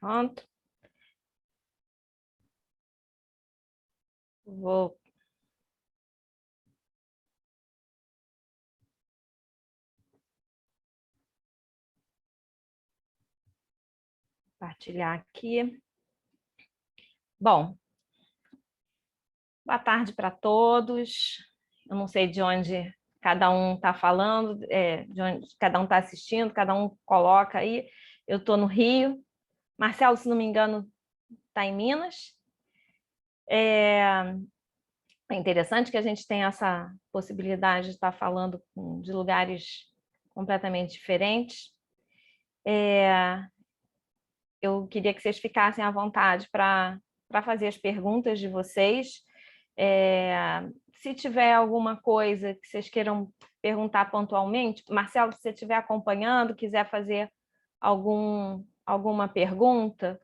Pronto. Vou compartilhar aqui. Bom, boa tarde para todos. Eu não sei de onde cada um está falando, de onde cada um está assistindo, cada um coloca aí. Eu estou no Rio. Marcelo, se não me engano, está em Minas. É interessante que a gente tenha essa possibilidade de estar falando de lugares completamente diferentes. Eu queria que vocês ficassem à vontade para fazer as perguntas de vocês. Se tiver alguma coisa que vocês queiram perguntar pontualmente, Marcelo, se você estiver acompanhando, quiser fazer alguma pergunta,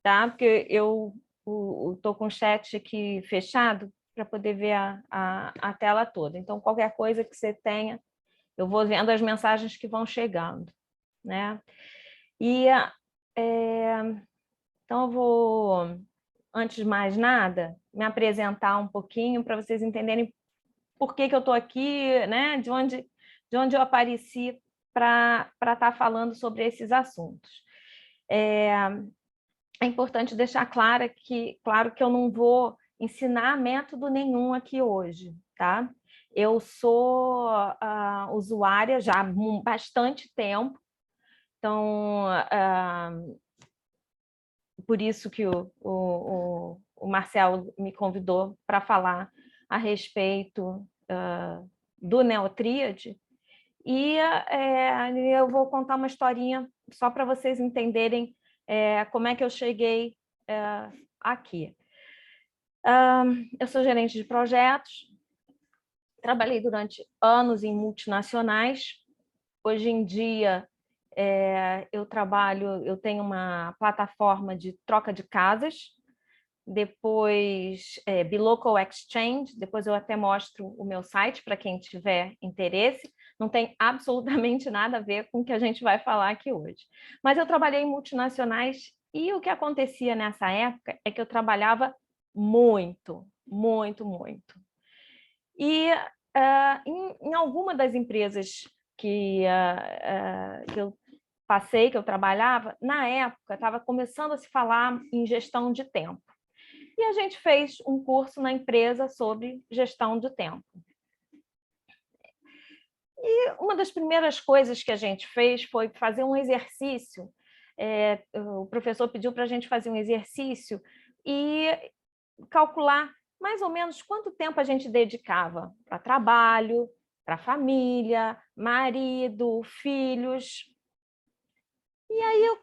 tá? Porque eu estou com o chat aqui fechado para poder ver a tela toda. Então, qualquer coisa que você tenha, eu vou vendo as mensagens que vão chegando, né? E então eu vou, antes de mais nada, me apresentar um pouquinho para vocês entenderem por que eu estou aqui, né? De onde eu apareci para estar falando sobre esses assuntos. É importante deixar claro que eu não vou ensinar método nenhum aqui hoje, tá? Eu sou usuária já há bastante tempo, então por isso que o Marcelo me convidou para falar a respeito do Neotríade, e eu vou contar uma historinha só para vocês entenderem como é que eu cheguei aqui. Eu sou gerente de projetos, trabalhei durante anos em multinacionais. Hoje em dia, eu tenho uma plataforma de troca de casas, depois Bilocal Exchange, depois eu até mostro o meu site para quem tiver interesse. Não tem absolutamente nada a ver com o que a gente vai falar aqui hoje. Mas eu trabalhei em multinacionais e o que acontecia nessa época é que eu trabalhava muito, muito, muito. E em alguma das empresas que eu passei, que eu trabalhava, na época estava começando a se falar em gestão de tempo. E a gente fez um curso na empresa sobre gestão de tempo. E uma das primeiras coisas que a gente fez foi fazer um exercício. O professor pediu para a gente fazer um exercício e calcular mais ou menos quanto tempo a gente dedicava para trabalho, para família, marido, filhos. E aí eu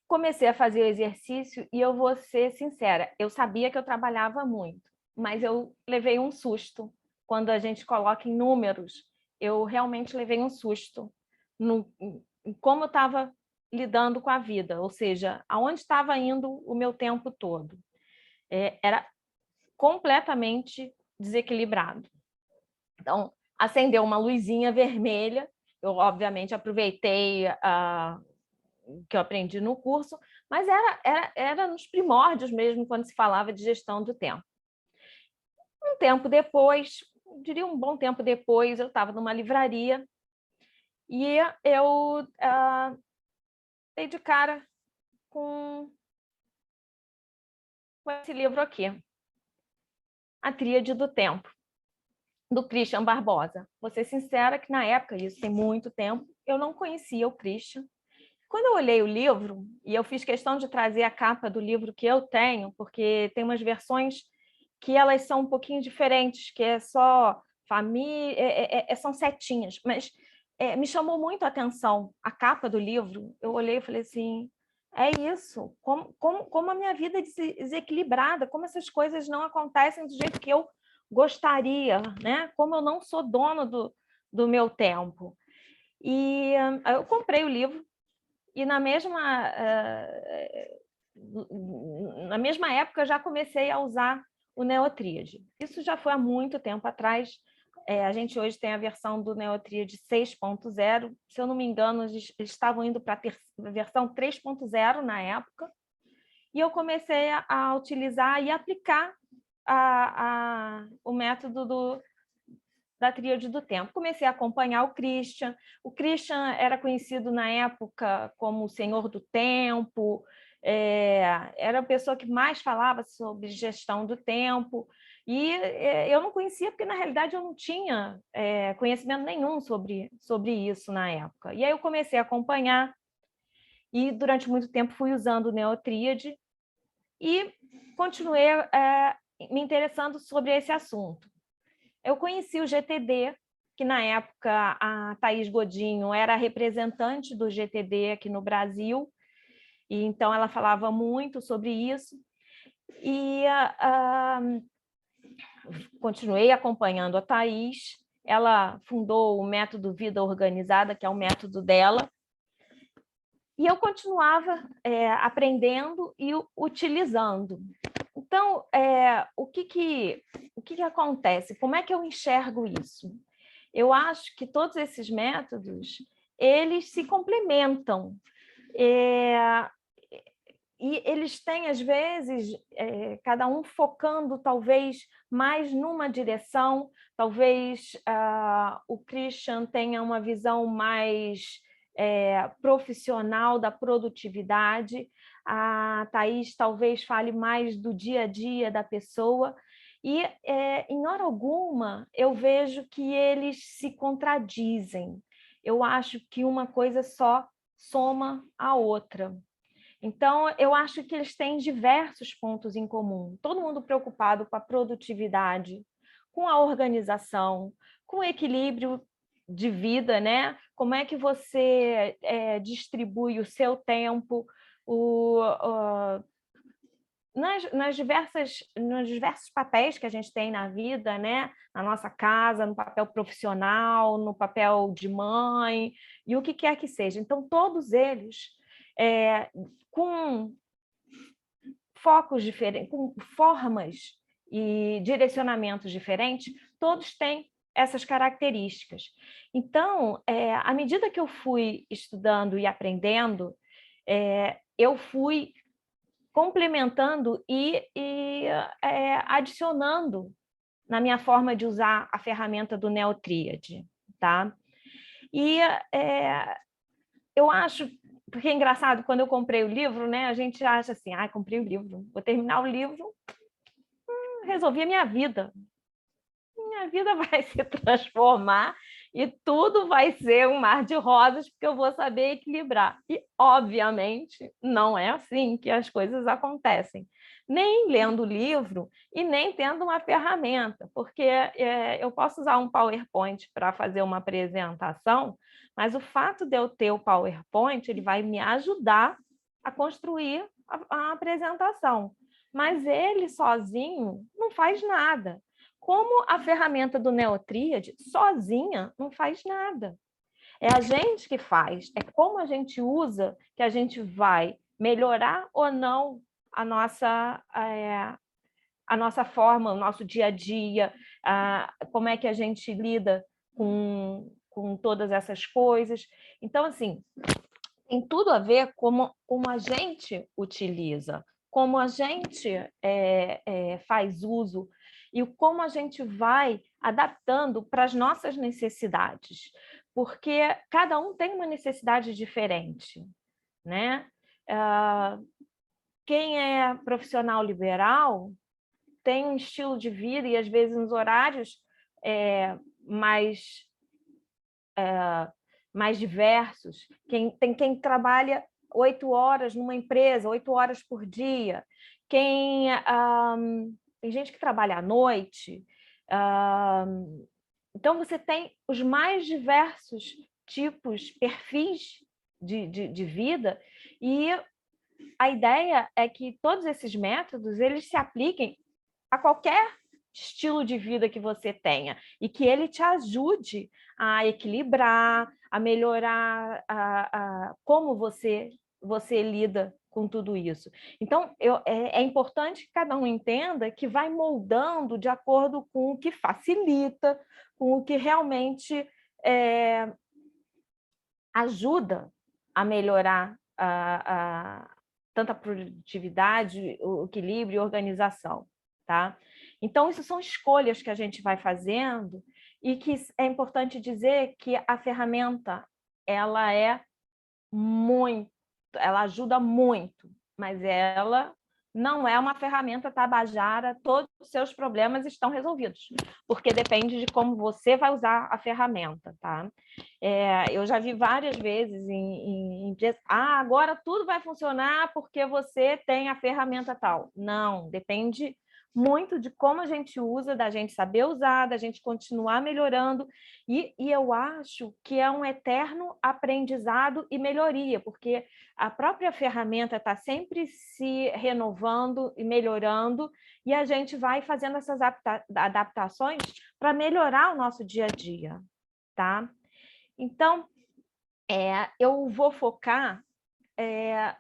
comecei a fazer o exercício e eu vou ser sincera, eu sabia que eu trabalhava muito, mas eu levei um susto. Quando a gente coloca em números, eu realmente levei um susto em como eu estava lidando com a vida, ou seja, aonde estava indo o meu tempo todo. Era completamente desequilibrado. Então, acendeu uma luzinha vermelha, eu obviamente aproveitei que eu aprendi no curso, mas era nos primórdios mesmo, quando se falava de gestão do tempo. Um tempo depois, diria um bom tempo depois, eu estava numa livraria e eu dei de cara com esse livro aqui, A Tríade do Tempo, do Christian Barbosa. Vou ser sincera que na época, isso tem muito tempo, eu não conhecia o Christian. Quando eu olhei o livro, e eu fiz questão de trazer a capa do livro que eu tenho, porque tem umas versões que elas são um pouquinho diferentes, que é só família, são setinhas, mas me chamou muito a atenção a capa do livro. Eu olhei e falei assim, é isso, como a minha vida é desequilibrada, como essas coisas não acontecem do jeito que eu gostaria, né? Como eu não sou dona do meu tempo. E eu comprei o livro, e na mesma época eu já comecei a usar o Neotríade. Isso já foi há muito tempo atrás. A gente hoje tem a versão do Neotríade 6.0. Se eu não me engano, eles estavam indo para a versão 3.0 na época. e eu comecei a utilizar e aplicar o método da tríade do tempo. Comecei a acompanhar o Christian. O Christian era conhecido na época como o Senhor do Tempo, era a pessoa que mais falava sobre gestão do tempo, e eu não conhecia porque, na realidade, eu não tinha conhecimento nenhum sobre isso na época. E aí eu comecei a acompanhar, e durante muito tempo fui usando o Neotríade, e continuei me interessando sobre esse assunto. Eu conheci o GTD, que na época a Thaís Godinho era representante do GTD aqui no Brasil, e então ela falava muito sobre isso, e continuei acompanhando a Thaís. Ela fundou o método Vida Organizada, que é o método dela, e eu continuava aprendendo e utilizando. Então, o que acontece? Como é que eu enxergo isso? Eu acho que todos esses métodos, eles se complementam. E eles têm, às vezes, cada um focando talvez mais numa direção, talvez o Christian tenha uma visão mais profissional da produtividade, a Thaís talvez fale mais do dia a dia da pessoa, e em hora alguma eu vejo que eles se contradizem. Eu acho que uma coisa só soma a outra. Então, eu acho que eles têm diversos pontos em comum. Todo mundo preocupado com a produtividade, com a organização, com o equilíbrio de vida, né? Como é que você distribui o seu tempo, nos diversos papéis que a gente tem na vida, né? Na nossa casa, no papel profissional, no papel de mãe, e o que quer que seja. Então, todos eles, com focos diferentes, com formas e direcionamentos diferentes, todos têm essas características. Então, à medida que eu fui estudando e aprendendo, eu fui complementando e adicionando na minha forma de usar a ferramenta do Neotríade, tá? E eu acho, porque é engraçado, quando eu comprei o livro, né, a gente acha assim, comprei o livro, vou terminar o livro, resolvi a minha vida vai se transformar e tudo vai ser um mar de rosas, porque eu vou saber equilibrar. E, obviamente, não é assim que as coisas acontecem. Nem lendo o livro e nem tendo uma ferramenta, porque eu posso usar um PowerPoint para fazer uma apresentação, mas o fato de eu ter o PowerPoint, ele vai me ajudar a construir a apresentação. Mas ele sozinho não faz nada. Como a ferramenta do Neotríade, sozinha, não faz nada. É a gente que faz, é como a gente usa que a gente vai melhorar ou não a nossa forma, o nosso dia a dia, como é que a gente lida com todas essas coisas. Então, assim, tem tudo a ver como a gente utiliza, como a gente faz uso e como a gente vai adaptando para as nossas necessidades, porque cada um tem uma necessidade diferente, né? Quem é profissional liberal tem um estilo de vida e, às vezes, uns horários mais diversos. Quem trabalha 8 horas numa empresa, 8 horas por dia. Tem gente que trabalha à noite. Então, você tem os mais diversos tipos, perfis de vida, e a ideia é que todos esses métodos eles se apliquem a qualquer estilo de vida que você tenha e que ele te ajude a equilibrar, a melhorar como você lida com tudo isso. Então, é importante que cada um entenda que vai moldando de acordo com o que facilita, com o que realmente ajuda a melhorar tanta produtividade, o equilíbrio e organização, tá? Então, isso são escolhas que a gente vai fazendo e que é importante dizer que a ferramenta, ela ajuda muito, mas ela não é uma ferramenta tabajara, todos os seus problemas estão resolvidos, porque depende de como você vai usar a ferramenta, tá? Eu já vi várias vezes em empresas, agora tudo vai funcionar porque você tem a ferramenta tal. Não, depende muito de como a gente usa, da gente saber usar, da gente continuar melhorando, e eu acho que é um eterno aprendizado e melhoria, porque a própria ferramenta está sempre se renovando e melhorando, e a gente vai fazendo essas adaptações para melhorar o nosso dia a dia, tá? Então, eu vou focar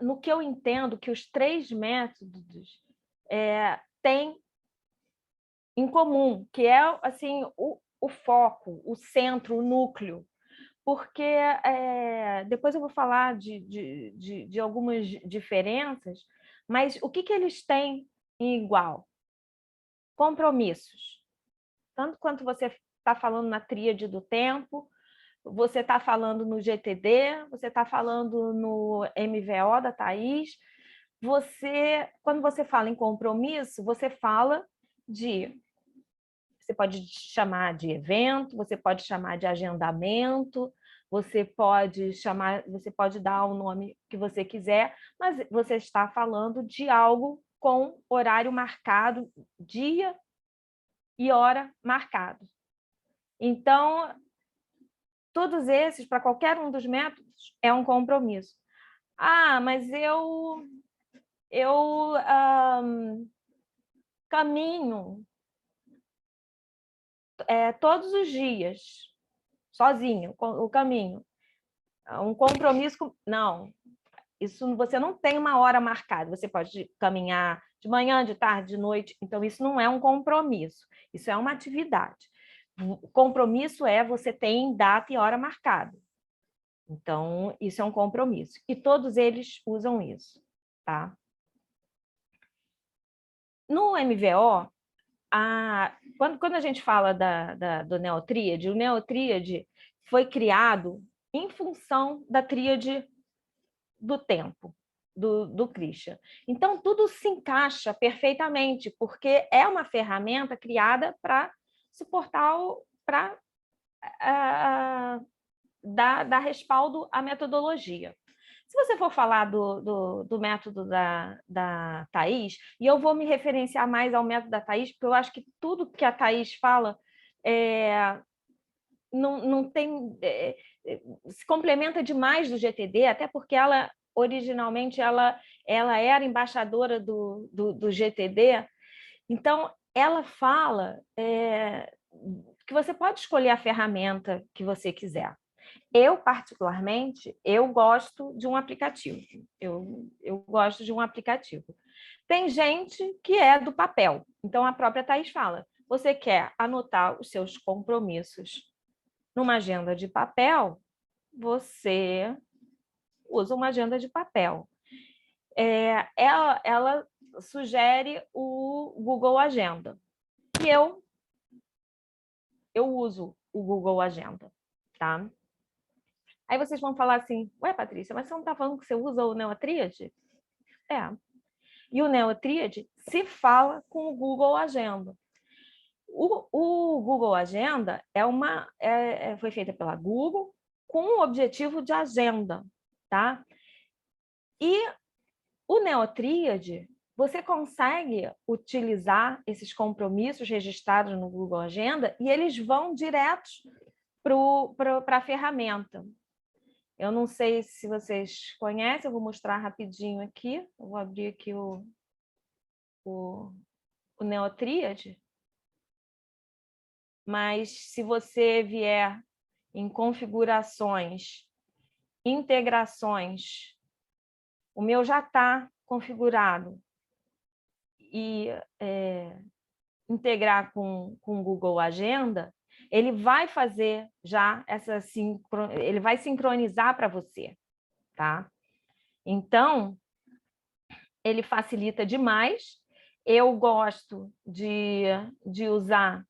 no que eu entendo que os 3 métodos têm em comum, que é assim, o foco, o centro, o núcleo, porque depois eu vou falar de algumas diferenças, mas o que eles têm em igual? Compromissos. Tanto quanto você está falando na tríade do tempo, você está falando no GTD, você está falando no MVO da Thaís, quando você fala em compromisso, você fala você pode chamar de evento, você pode chamar de agendamento, você pode dar o nome que você quiser, mas você está falando de algo com horário marcado, dia e hora marcado. Então, todos esses, para qualquer um dos métodos, é um compromisso. Mas eu caminho todos os dias, sozinho, o caminho. Um compromisso... Não, isso você não tem uma hora marcada. Você pode caminhar de manhã, de tarde, de noite. Então, isso não é um compromisso. Isso é uma atividade. O compromisso você tem data e hora marcada. Então, isso é um compromisso. E todos eles usam isso, tá? No MVO, quando a gente fala do neotríade, o neotríade foi criado em função da tríade do tempo, do Krishna. Então, tudo se encaixa perfeitamente, porque é uma ferramenta criada para suportar, para dar respaldo à metodologia. Se você for falar do método da Thaís, e eu vou me referenciar mais ao método da Thaís, porque eu acho que tudo que a Thaís fala não tem... se complementa demais do GTD, até porque ela, originalmente, ela era embaixadora do GTD, então ela fala que você pode escolher a ferramenta que você quiser. Eu, particularmente, eu gosto de um aplicativo. Eu gosto de um aplicativo. Tem gente que é do papel. Então, a própria Thaís fala, você quer anotar os seus compromissos numa agenda de papel, você usa uma agenda de papel. Ela sugere o Google Agenda. E eu uso o Google Agenda, tá? Aí vocês vão falar assim, ué, Patrícia, mas você não está falando que você usa o Neotríade? E o Neotríade se fala com o Google Agenda. O Google Agenda foi feita pela Google com o objetivo de agenda, tá? E o Neotríade, você consegue utilizar esses compromissos registrados no Google Agenda e eles vão diretos para a ferramenta. Eu não sei se vocês conhecem, eu vou mostrar rapidinho aqui. Eu vou abrir aqui o Neotríade. Mas se você vier em configurações, integrações, o meu já está configurado. E integrar com o Google Agenda, ele vai fazer já ele vai sincronizar para você, tá? Então, ele facilita demais. Eu gosto de usar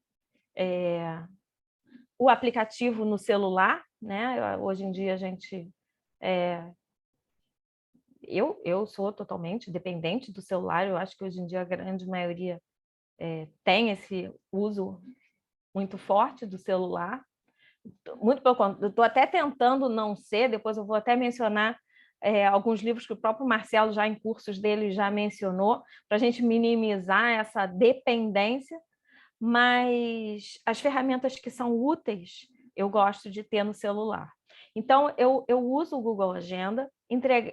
o aplicativo no celular, né? Hoje em dia a gente... Eu sou totalmente dependente do celular, eu acho que hoje em dia a grande maioria tem esse uso muito forte do celular. Muito pelo contrário, eu estou até tentando não ser, depois eu vou até mencionar alguns livros que o próprio Marcelo, já em cursos dele, já mencionou, para a gente minimizar essa dependência, mas as ferramentas que são úteis, eu gosto de ter no celular. Então, eu uso o Google Agenda,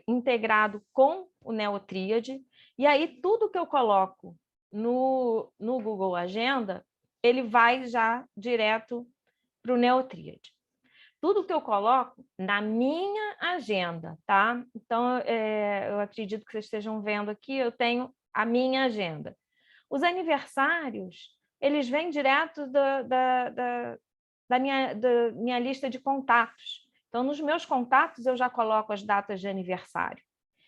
integrado com o NeoTríade, e aí tudo que eu coloco no Google Agenda, ele vai já direto para o NeoTríade. Tudo que eu coloco na minha agenda, tá? Então, eu acredito que vocês estejam vendo aqui, eu tenho a minha agenda. Os aniversários, eles vêm direto da minha lista de contatos. Então, nos meus contatos, eu já coloco as datas de aniversário.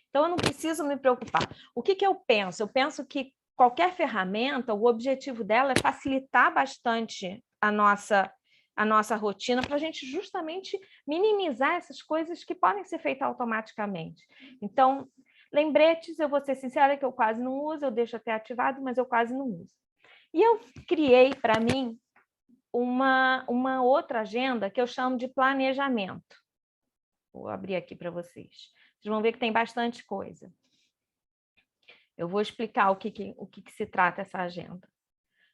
Então, eu não preciso me preocupar. O que eu penso? Eu penso que qualquer ferramenta, o objetivo dela é facilitar bastante a nossa rotina, para a gente justamente minimizar essas coisas que podem ser feitas automaticamente. Então, lembretes, eu vou ser sincera que eu quase não uso, eu deixo até ativado, mas eu quase não uso. E eu criei para mim uma outra agenda que eu chamo de planejamento. Vou abrir aqui para vocês. Vocês vão ver que tem bastante coisa. Eu vou explicar o que se trata essa agenda.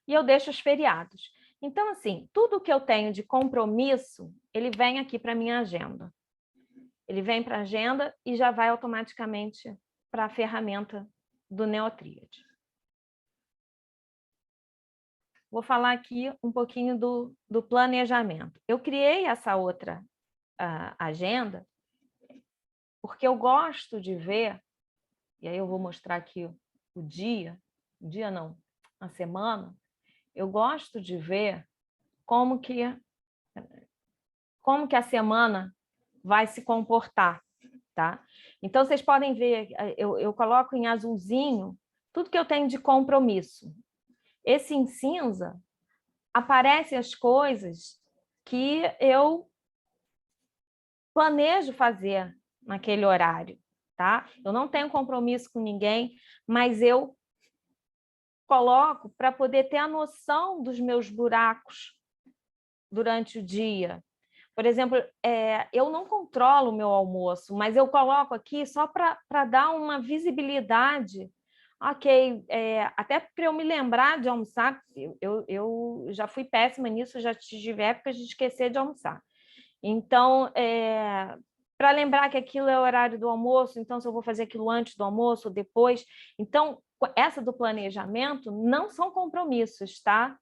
E eu deixo os feriados. Então, assim, tudo que eu tenho de compromisso, ele vem aqui para a minha agenda. Ele vem para a agenda e já vai automaticamente para a ferramenta do NeoTríade. Vou falar aqui um pouquinho do planejamento. Eu criei essa outra agenda porque eu gosto de ver, e aí eu vou mostrar aqui o dia não, a semana, eu gosto de ver como que a semana vai se comportar, tá? Então, vocês podem ver, eu coloco em azulzinho tudo que eu tenho de compromisso. Esse em cinza aparecem as coisas que eu planejo fazer naquele horário, tá? Eu não tenho compromisso com ninguém, mas eu coloco para poder ter a noção dos meus buracos durante o dia. Por exemplo, eu não controlo o meu almoço, mas eu coloco aqui só para dar uma visibilidade. Ok, até para eu me lembrar de almoçar, eu já fui péssima nisso, já tive épocas de esquecer de almoçar. Então, para lembrar que aquilo é o horário do almoço, então se eu vou fazer aquilo antes do almoço ou depois. Então, essa do planejamento não são compromissos, tá?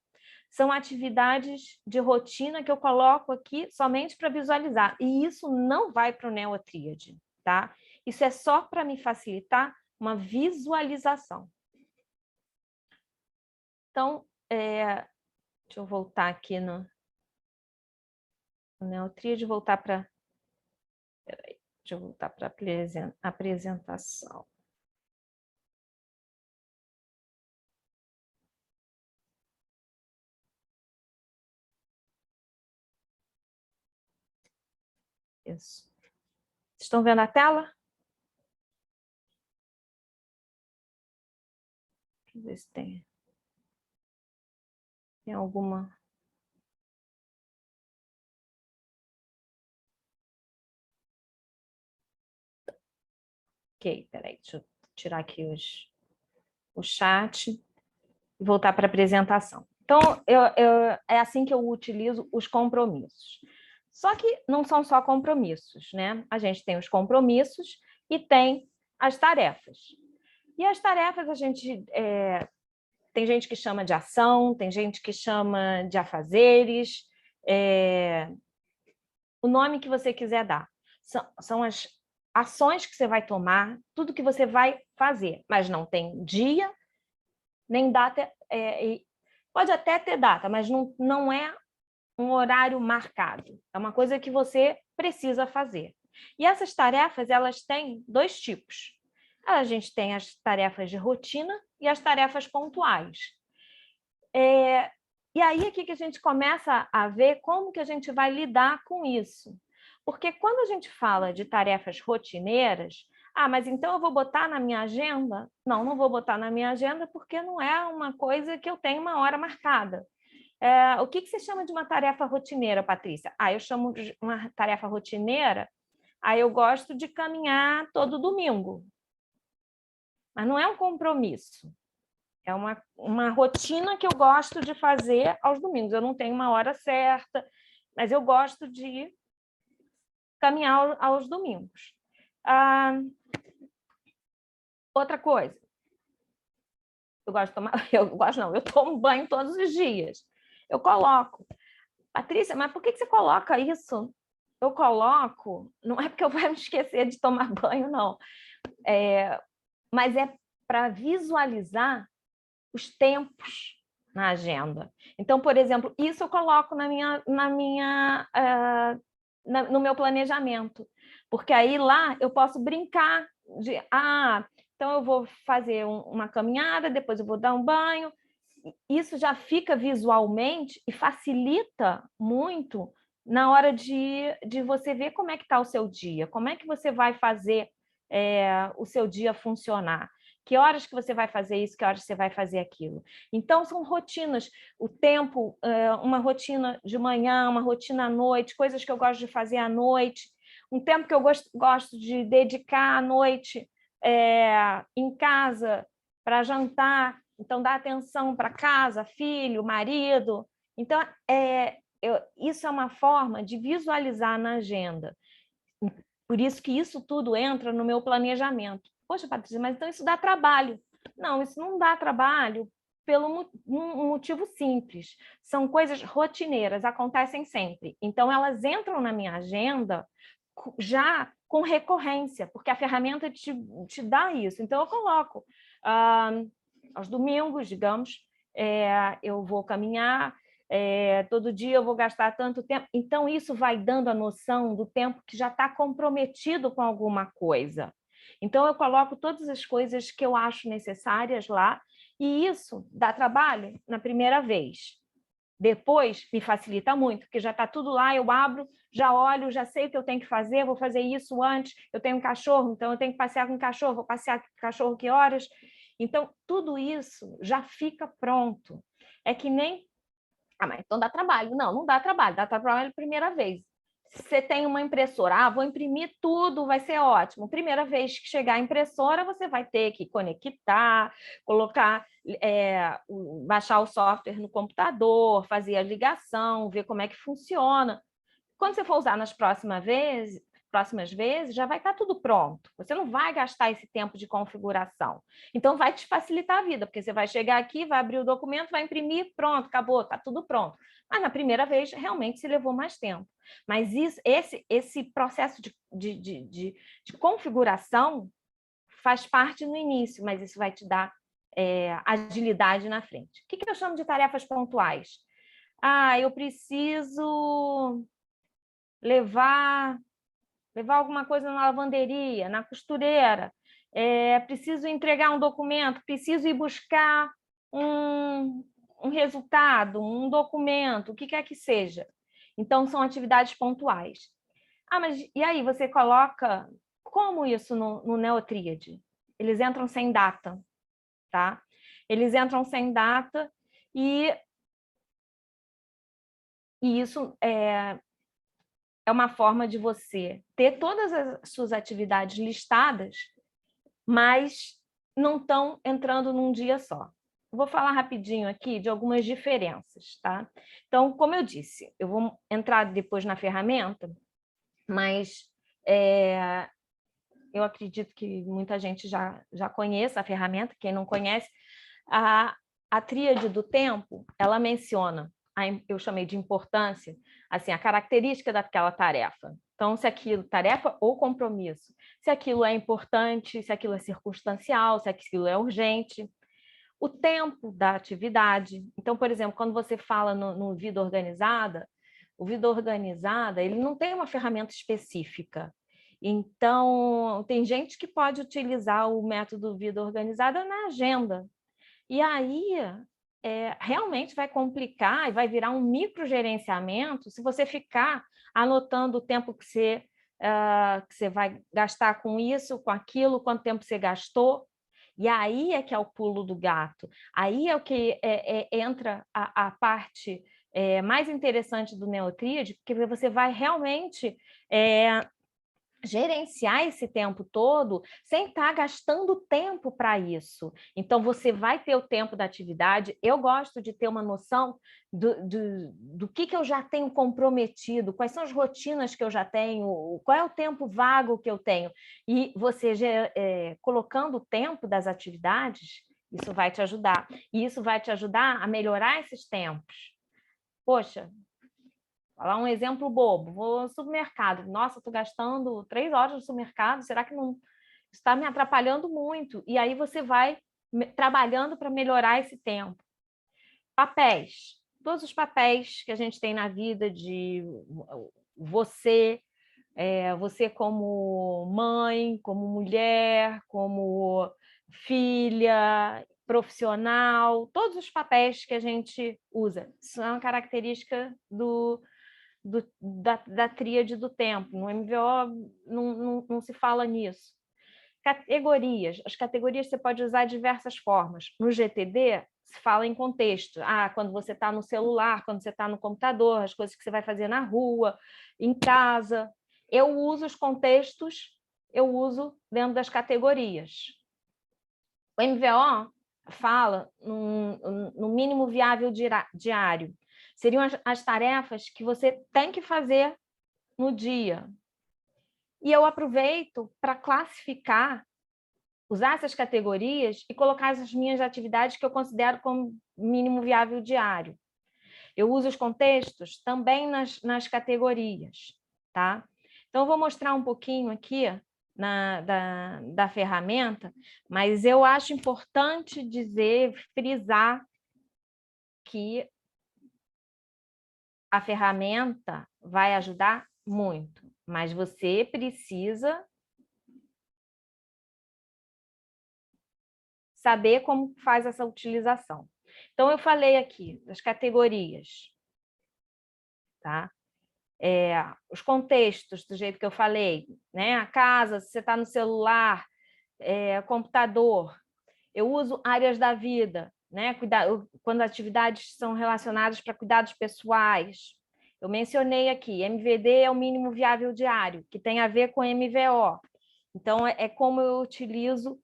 São atividades de rotina que eu coloco aqui somente para visualizar. E isso não vai para o NeoTríade, tá? Isso é só para me facilitar uma visualização. Então, deixa eu voltar aqui no NeoTríade, voltar para... Deixa eu voltar para a apresentação. Isso. Vocês estão vendo a tela? Deixa eu ver se tem alguma... Ok, peraí, deixa eu tirar aqui o chat e voltar para a apresentação. Então, é assim que eu utilizo os compromissos. Só que não são só compromissos, né? A gente tem os compromissos e tem as tarefas. E as tarefas, tem gente que chama de ação, tem gente que chama de afazeres, o nome que você quiser dar. São as ações que você vai tomar, tudo que você vai fazer, mas não tem dia, nem data, pode até ter data, mas não é um horário marcado, é uma coisa que você precisa fazer. E essas tarefas, elas têm dois tipos. A gente tem as tarefas de rotina e as tarefas pontuais. E aí aqui que a gente começa a ver como que a gente vai lidar com isso. Porque quando a gente fala de tarefas rotineiras, mas então eu vou botar na minha agenda? Não, não vou botar na minha agenda porque não é uma coisa que eu tenho uma hora marcada. O que você chama de uma tarefa rotineira, Patrícia? Eu chamo de uma tarefa rotineira, eu gosto de caminhar todo domingo. Mas não é um compromisso. É uma rotina que eu gosto de fazer aos domingos. Eu não tenho uma hora certa, mas eu gosto de caminhar aos domingos. Outra coisa, eu tomo banho todos os dias. Eu coloco. Patrícia, mas por que você coloca isso? Eu coloco, não é porque eu vou me esquecer de tomar banho, não. Mas é para visualizar os tempos na agenda. Então, por exemplo, isso eu coloco no meu planejamento, porque aí lá eu posso brincar de, então eu vou fazer uma caminhada, depois eu vou dar um banho. Isso já fica visualmente e facilita muito na hora de você ver como é que está o seu dia, como é que você vai fazer o seu dia funcionar. Que horas que você vai fazer isso, que horas você vai fazer aquilo. Então, são rotinas. O tempo, uma rotina de manhã, uma rotina à noite, coisas que eu gosto de fazer à noite, um tempo que eu gosto de dedicar à noite em casa para jantar, então dar atenção para casa, filho, marido. Então, isso é uma forma de visualizar na agenda. Por isso que isso tudo entra no meu planejamento. Poxa, Patrícia, mas então isso dá trabalho. Não, isso não dá trabalho pelo um motivo simples. São coisas rotineiras, acontecem sempre. Então, elas entram na minha agenda já com recorrência, porque a ferramenta te dá isso. Então, eu coloco aos domingos, digamos, eu vou caminhar, todo dia eu vou gastar tanto tempo. Então, isso vai dando a noção do tempo que já está comprometido com alguma coisa. Então, eu coloco todas as coisas que eu acho necessárias lá, e isso dá trabalho na primeira vez. Depois, me facilita muito, porque já está tudo lá, eu abro, já olho, já sei o que eu tenho que fazer, vou fazer isso antes, eu tenho um cachorro, então eu tenho que passear com o cachorro, vou passear com o cachorro que horas? Então, tudo isso já fica pronto. É que nem mas então dá trabalho. Não, não dá trabalho a primeira vez. Você tem uma impressora, vou imprimir tudo, vai ser ótimo. Primeira vez que chegar a impressora, você vai ter que conectar, colocar, baixar o software no computador, fazer a ligação, ver como é que funciona. Quando você for usar nas próximas vezes, já vai estar tudo pronto. Você não vai gastar esse tempo de configuração. Então, vai te facilitar a vida, porque você vai chegar aqui, vai abrir o documento, vai imprimir, pronto, acabou, está tudo pronto. Mas na primeira vez, realmente se levou mais tempo. Mas esse processo de configuração faz parte no início, mas isso vai te dar agilidade na frente. O que eu chamo de tarefas pontuais? Eu preciso levar alguma coisa na lavanderia, na costureira, preciso entregar um documento, preciso ir buscar um resultado, um documento, o que quer que seja. Então, são atividades pontuais. Mas e aí, você coloca como isso no Neotríade? Eles entram sem data, tá? Eles entram sem data e isso é uma forma de você ter todas as suas atividades listadas, mas não estão entrando num dia só. Vou falar rapidinho aqui de algumas diferenças, tá? Então, como eu disse, eu vou entrar depois na ferramenta, mas eu acredito que muita gente já conheça a ferramenta. Quem não conhece, a tríade do tempo, ela menciona, eu chamei de importância, assim, a característica daquela tarefa. Então, se aquilo, tarefa ou compromisso, se aquilo é importante, se aquilo é circunstancial, se aquilo é urgente. O tempo da atividade. Então, por exemplo, quando você fala no Vida Organizada, o Vida Organizada, ele não tem uma ferramenta específica. Então, tem gente que pode utilizar o método vida organizada na agenda. E aí, realmente vai complicar e vai virar um microgerenciamento se você ficar anotando o tempo que você vai gastar com isso, com aquilo, quanto tempo você gastou. E aí é que é o pulo do gato. Aí é o que entra a parte mais interessante do Neotríade, porque você vai realmente gerenciar esse tempo todo sem estar gastando tempo para isso. Então, você vai ter o tempo da atividade. Eu gosto de ter uma noção do que eu já tenho comprometido, quais são as rotinas que eu já tenho, qual é o tempo vago que eu tenho. E você colocando o tempo das atividades, isso vai te ajudar. E isso vai te ajudar a melhorar esses tempos. Poxa, falar um exemplo bobo, vou ao supermercado, nossa, estou gastando 3 horas no supermercado, será que não está me atrapalhando muito? E aí você vai trabalhando para melhorar esse tempo. Papéis, todos os papéis que a gente tem na vida de você, você como mãe, como mulher, como filha, profissional, todos os papéis que a gente usa. Isso é uma característica da tríade do tempo. No MVO não se fala nisso. Categorias. As categorias você pode usar de diversas formas. No GTD, se fala em contexto. Quando você está no celular, quando você está no computador, as coisas que você vai fazer na rua, em casa. Eu uso os contextos, eu uso dentro das categorias. O MVO fala no mínimo viável diário. Seriam as tarefas que você tem que fazer no dia. E eu aproveito para classificar, usar essas categorias e colocar as minhas atividades que eu considero como mínimo viável diário. Eu uso os contextos também nas categorias, tá? Então, eu vou mostrar um pouquinho aqui da ferramenta, mas eu acho importante dizer, frisar que a ferramenta vai ajudar muito, mas você precisa saber como faz essa utilização. Então, eu falei aqui das categorias, tá? Os contextos, do jeito que eu falei, né? A casa, se você está no celular, computador. Eu uso áreas da vida, né? Quando atividades são relacionadas para cuidados pessoais. Eu mencionei aqui, MVD é o mínimo viável diário, que tem a ver com MVO. Então, é como eu utilizo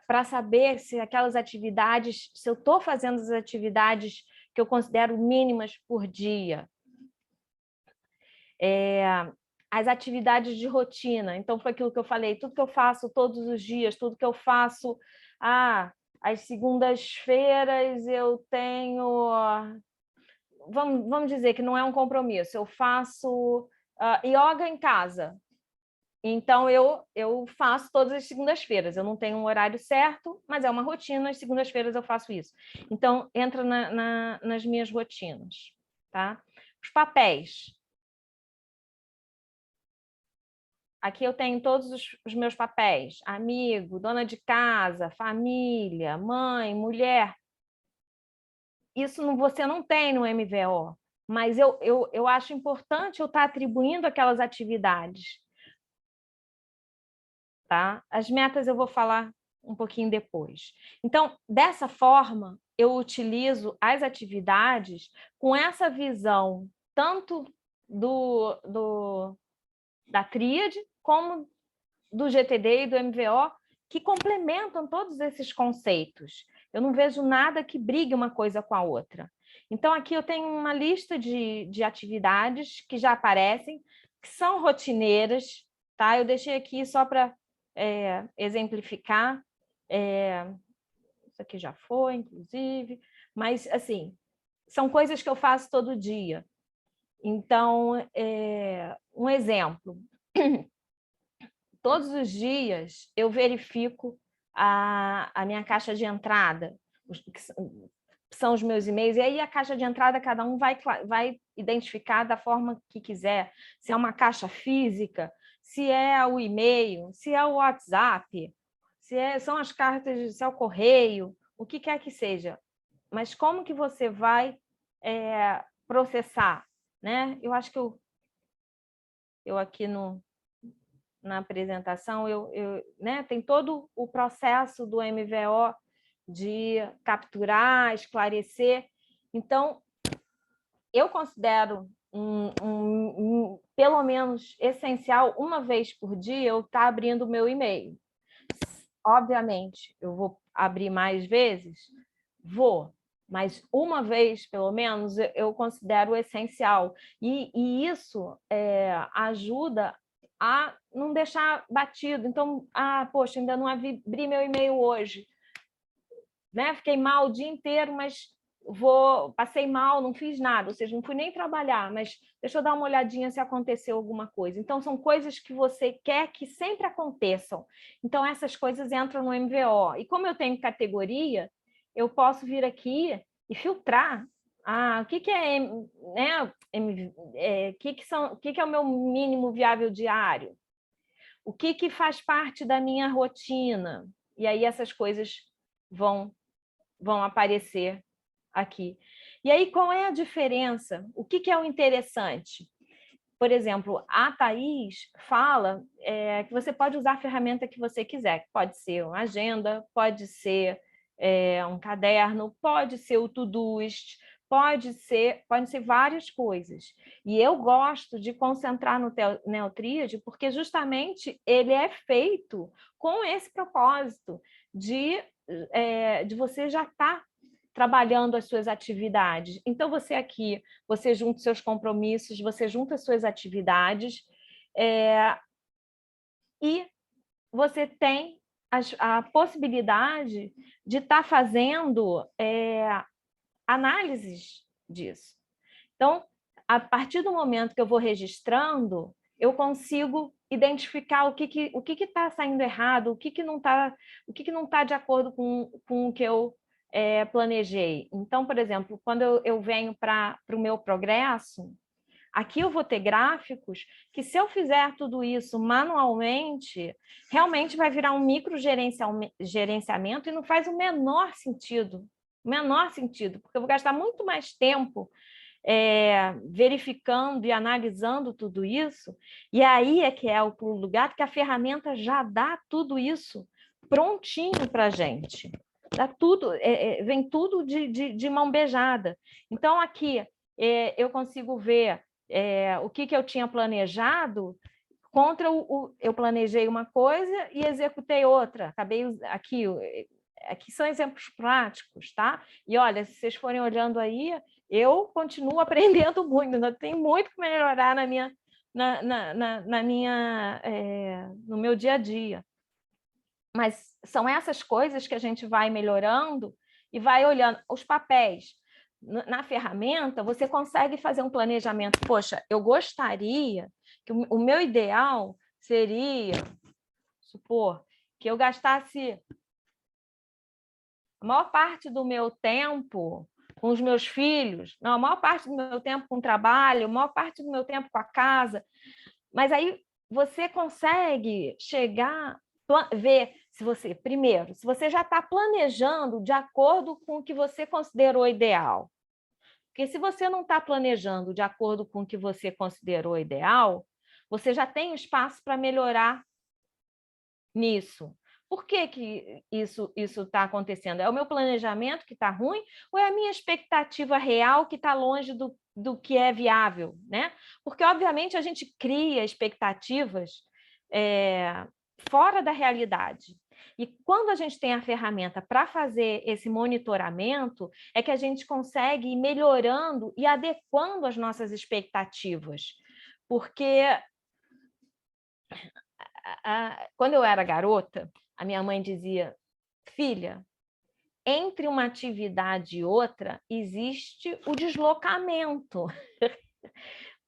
para saber se aquelas atividades, se eu estou fazendo as atividades que eu considero mínimas por dia. As atividades de rotina, então foi aquilo que eu falei, tudo que eu faço todos os dias, tudo que eu faço, às segundas-feiras eu tenho, vamos dizer que não é um compromisso, eu faço yoga em casa, então eu faço todas as segundas-feiras, eu não tenho um horário certo, mas é uma rotina, às segundas-feiras eu faço isso. Então, entra nas minhas rotinas, tá? Os papéis. Aqui eu tenho todos os meus papéis: amigo, dona de casa, família, mãe, mulher. Isso você não tem no MVO, mas eu acho importante eu estar atribuindo aquelas atividades. Tá? As metas eu vou falar um pouquinho depois. Então, dessa forma, eu utilizo as atividades com essa visão tanto da tríade como do GTD e do MVO, que complementam todos esses conceitos. Eu não vejo nada que brigue uma coisa com a outra. Então, aqui eu tenho uma lista de atividades que já aparecem, que são rotineiras, tá? Eu deixei aqui só para exemplificar. Isso aqui já foi, inclusive, mas, assim, são coisas que eu faço todo dia. Então, um exemplo. Todos os dias eu verifico a minha caixa de entrada, que são os meus e-mails, e aí a caixa de entrada cada um vai identificar da forma que quiser, se é uma caixa física, se é o e-mail, se é o WhatsApp, são as cartas, se é o correio, o que quer que seja. Mas como que você vai processar, né? Eu acho que eu aqui na apresentação, né, tem todo o processo do MVO de capturar, esclarecer. Então, eu considero pelo menos essencial, uma vez por dia, eu estar abrindo o meu e-mail. Obviamente, eu vou abrir mais vezes? Vou, mas uma vez, pelo menos, eu considero essencial. E isso ajuda a não deixar batido. Então, poxa, ainda não abri meu e-mail hoje, né? Fiquei mal o dia inteiro, mas passei mal, não fiz nada, ou seja, não fui nem trabalhar, mas deixa eu dar uma olhadinha se aconteceu alguma coisa. Então, são coisas que você quer que sempre aconteçam. Então, essas coisas entram no MVO. E como eu tenho categoria, eu posso vir aqui e filtrar. O que é, né? O que é o meu mínimo viável diário? O que faz parte da minha rotina? E aí essas coisas vão aparecer aqui. E aí, qual é a diferença? O que é o interessante? Por exemplo, a Thaís fala que você pode usar a ferramenta que você quiser. Pode ser uma agenda, pode ser um caderno, pode ser o Todoist, podem ser várias coisas. E eu gosto de concentrar no Neotríade porque justamente ele é feito com esse propósito de você já estar trabalhando as suas atividades. Então, você aqui, você junta seus compromissos, você junta as suas atividades e você tem a possibilidade de estar fazendo análises disso. Então, a partir do momento que eu vou registrando, eu consigo identificar o que está saindo errado, o que não está de acordo com o que eu planejei. Então, por exemplo, quando eu venho para o meu progresso, aqui eu vou ter gráficos que, se eu fizer tudo isso manualmente, realmente vai virar um microgerenciamento e não faz o menor sentido. Porque eu vou gastar muito mais tempo verificando e analisando tudo isso, e aí é que é o pulo do gato, que a ferramenta já dá tudo isso prontinho para a gente. Dá tudo, vem tudo de mão beijada. Então, aqui eu consigo ver o que eu tinha planejado contra eu planejei uma coisa e executei outra. Acabei aqui são exemplos práticos, tá? E olha, se vocês forem olhando aí, eu continuo aprendendo muito, ainda tem muito que melhorar no meu dia a dia. Mas são essas coisas que a gente vai melhorando e vai olhando. Os papéis. Na ferramenta, você consegue fazer um planejamento. Poxa, eu gostaria que o meu ideal seria, supor, que eu gastasse a maior parte do meu tempo com os meus filhos, não, a maior parte do meu tempo com o trabalho, a maior parte do meu tempo com a casa. Mas aí você consegue chegar, ver se você, primeiro, se você já está planejando de acordo com o que você considerou ideal. Porque se você não está planejando de acordo com o que você considerou ideal, você já tem espaço para melhorar nisso. Por que isso está acontecendo? É o meu planejamento que está ruim ou é a minha expectativa real que está longe do que é viável, né? Porque, obviamente, a gente cria expectativas fora da realidade. E quando a gente tem a ferramenta para fazer esse monitoramento, é que a gente consegue ir melhorando e adequando as nossas expectativas. Porque quando eu era garota, a minha mãe dizia: filha, entre uma atividade e outra existe o deslocamento.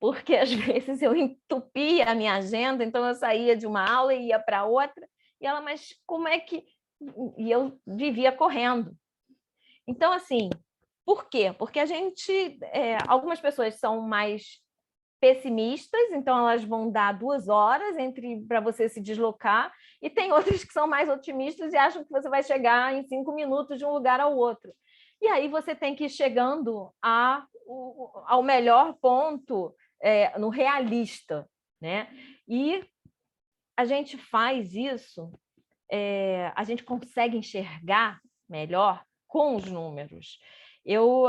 Porque às vezes eu entupia a minha agenda, então eu saía de uma aula e ia para outra, e ela, mas como é que... E eu vivia correndo. Então, assim, por quê? Porque algumas pessoas são mais pessimistas, então elas vão dar 2 horas para você se deslocar, e tem outras que são mais otimistas e acham que você vai chegar em 5 minutos de um lugar ao outro. E aí você tem que ir chegando ao melhor ponto, no realista, né? E a gente faz isso, a gente consegue enxergar melhor com os números. Eu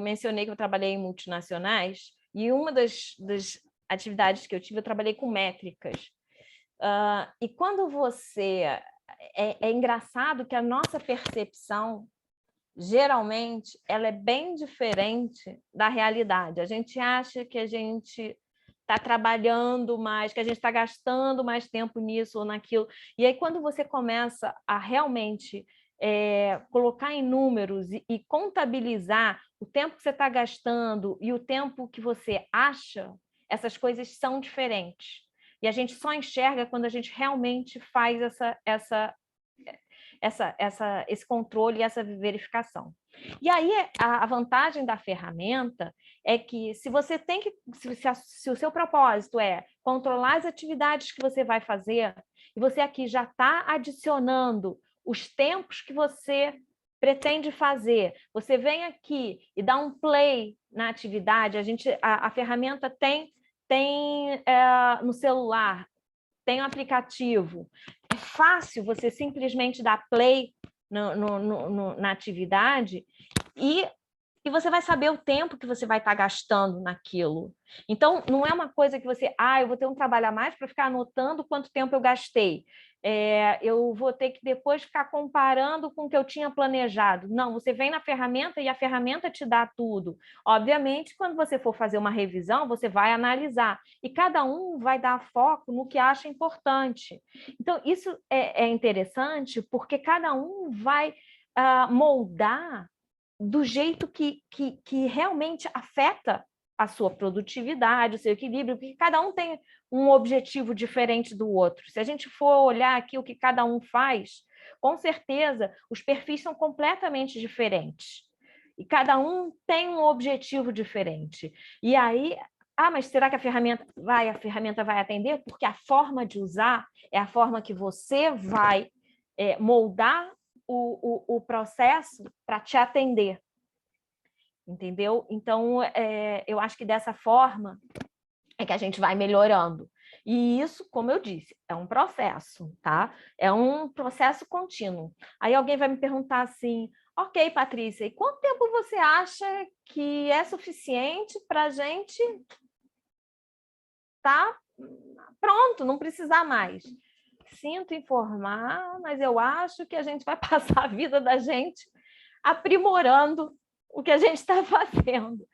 mencionei que eu trabalhei em multinacionais, e uma das atividades que eu tive, eu trabalhei com métricas. E quando você... É engraçado que a nossa percepção, geralmente, ela é bem diferente da realidade. A gente acha que a gente está trabalhando mais, que a gente está gastando mais tempo nisso ou naquilo. E aí, quando você começa a realmente colocar em números e contabilizar o tempo que você está gastando e o tempo que você acha, essas coisas são diferentes. E a gente só enxerga quando a gente realmente faz esse controle e essa verificação. E aí, a vantagem da ferramenta é que se você tem que, se o seu propósito é controlar as atividades que você vai fazer, e você aqui já está adicionando os tempos que você pretende fazer, você vem aqui e dá um play na atividade, a ferramenta tem no celular, tem um aplicativo, é fácil você simplesmente dar play na atividade e você vai saber o tempo que você vai estar gastando naquilo. Então, não é uma coisa que você... eu vou ter um trabalho a mais para ficar anotando quanto tempo eu gastei. Eu vou ter que depois ficar comparando com o que eu tinha planejado. Não, você vem na ferramenta e a ferramenta te dá tudo. Obviamente, quando você for fazer uma revisão, você vai analisar. E cada um vai dar foco no que acha importante. Então, isso é interessante porque cada um vai moldar do jeito que realmente afeta a sua produtividade, o seu equilíbrio, porque cada um tem um objetivo diferente do outro. Se a gente for olhar aqui o que cada um faz, com certeza os perfis são completamente diferentes. E cada um tem um objetivo diferente. E aí, mas será que a ferramenta vai atender? Porque a forma de usar é a forma que você vai moldar o processo para te atender, entendeu? Então, eu acho que dessa forma é que a gente vai melhorando. E isso, como eu disse, é um processo, tá? É um processo contínuo. Aí alguém vai me perguntar assim, ok, Patrícia, e quanto tempo você acha que é suficiente para a gente tá pronto, não precisar mais? Sinto informar, mas eu acho que a gente vai passar a vida da gente aprimorando o que a gente está fazendo.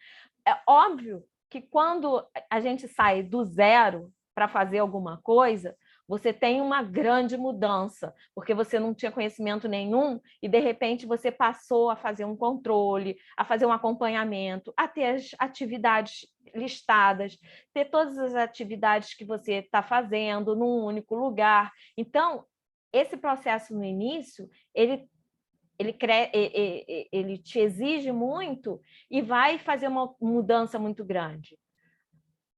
É óbvio que quando a gente sai do zero para fazer alguma coisa, você tem uma grande mudança, porque você não tinha conhecimento nenhum e, de repente, você passou a fazer um controle, a fazer um acompanhamento, a ter as atividades listadas, ter todas as atividades que você está fazendo num único lugar. Então, esse processo no início, ele te exige muito e vai fazer uma mudança muito grande.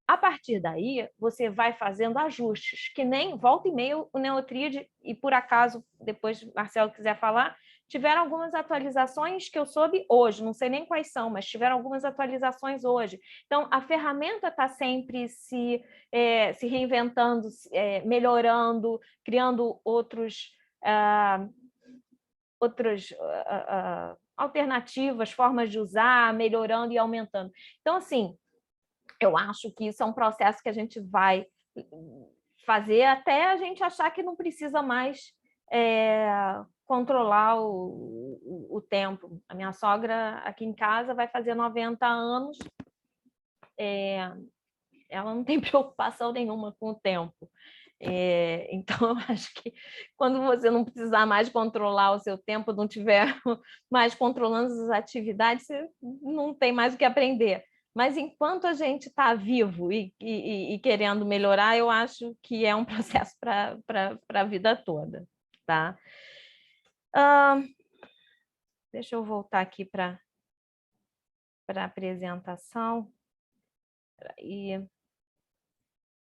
A partir daí, você vai fazendo ajustes, que nem volta e meia o Neotrid, e por acaso, depois Marcelo quiser falar, tiveram algumas atualizações que eu soube hoje, não sei nem quais são, mas tiveram algumas atualizações hoje. Então, a ferramenta está sempre se reinventando, melhorando, criando outras alternativas, formas de usar, melhorando e aumentando. Então, assim, eu acho que isso é um processo que a gente vai fazer até a gente achar que não precisa mais controlar o tempo. A minha sogra aqui em casa vai fazer 90 anos, ela não tem preocupação nenhuma com o tempo. Então, eu acho que quando você não precisar mais controlar o seu tempo, não tiver mais controlando as atividades, você não tem mais o que aprender. Mas enquanto a gente está vivo e querendo melhorar, eu acho que é um processo para a vida toda. Tá? Deixa eu voltar aqui para a apresentação. E